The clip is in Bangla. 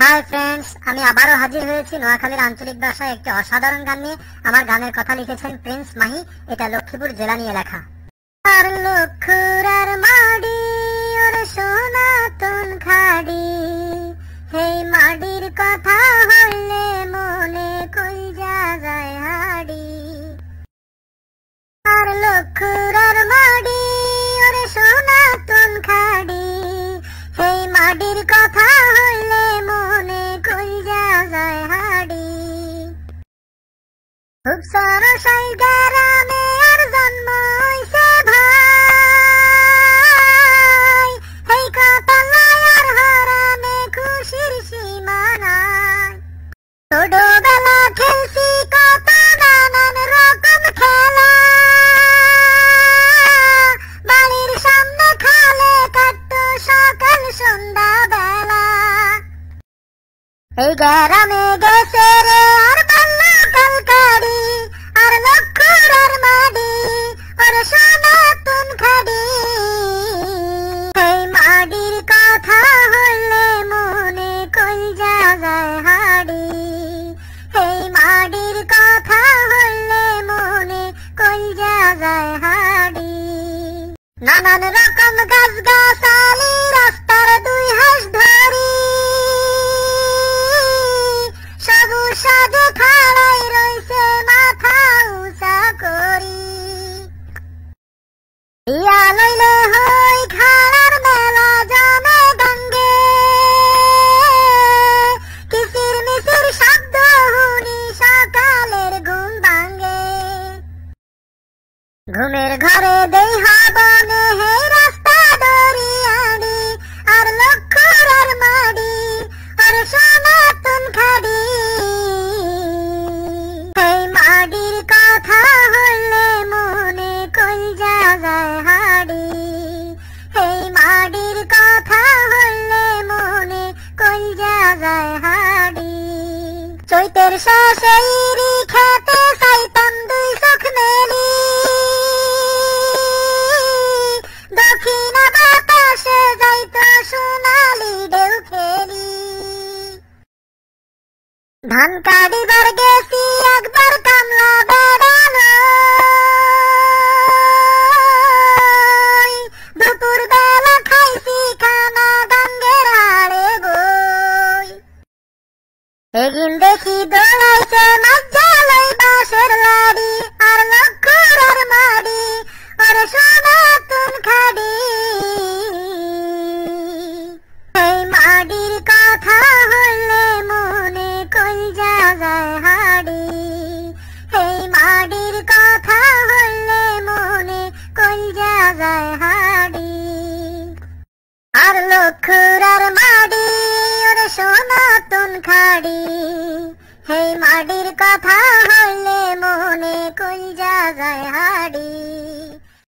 হাই ফ্রেন্ডস, আমি আবারও হাজির হয়েছি নোয়াখালীর আঞ্চলিক ভাষায় একটি অসাধারণ গান নিয়ে। আমার গানের কথা লিখেছেন প্রিন্স মাহি। এটা লক্ষ্মীপুর জেলা নিয়ে লেখা। আর লক্ষ্মীর মাডি ওর সনাতন খাড়ি, সেই মাডির কথা হইলে মনে কইজা যায় হাড়ি। আর লক্ষ্মীর মাডি ওর সনাতন খাড়ি, সেই মাডির কথা হইলে মনে কইজা যায় হাড়ি। খুব সরসাই গ্রামে আর জন্ম হইছে ভাই, এই কথা লাই আর হারামে খুশির সীমা নাই। ছোটবেলা খেলছি কত নানান রকম খেলা, বাড়ির সামনে খালে কাটতো সকাল সন্ধ্যা বেলা। এই গ্রামে গেছে রে আর বাল্যকাল কাড়ি, আর লক্ষ্মীর মাডি ওর সনাতন খাড়ি। এই মাডির কথা হইলে মনে কইজা যায় হাড়ি, এই মাডির কথা হইলে মনে কইজা যায় হাড়ি। নানান রকম গাছ গাছালি রাস্তার দুই হাঁস ধরি, সবুজ সাজে খাড়াই রইছে মাথা উঁচা করি। ইয়া লইলে হই খাড়ার মেলা জমে গঙ্গে, কিচির মিচির শব্দ শুনি সকালের ঘুম ভাঙ্গে। ঘুমের ঘরে দেই হবনে হে রাস্তা দরিয়ানি, আর লক্ষ্মীর মাডি আর সনাতন খাড়ি। এই মাডির কথা হইলে মনে কইজা যায় হাড়ি, এই মাডির কথা হইলে মনে কইজা যায় হাড়ি। চৈতের শেষে ইরি খেতে চাইতাম দুই চোখ মেলি, দক্ষিণা বাতাসে যাইতো সোনালি ঢেউ খেলি। ধান কাটিবার গেছি একবার কামলা বেড়ানো, দুপুর বেলা খাইছি খানা গাঙ্গের হাড়ে বই। এগিন দেখি দৌড়াইছে মজ্জালই বাঁশের লাড়ি, আর লক্ষ্মীর মাডি ওর সনাতন খাড়ি। এই মাডির কথা হইলে মনে কইজা যায় হাড়ি, এই মাডির কথা হইলে মনে কইজা যায় হাড়ি। আর লক্ষ্মীর মাডি ওর সনাতন খাড়ি, এই মাডির কথা হইলে মনে কইজা যায় হাড়ি।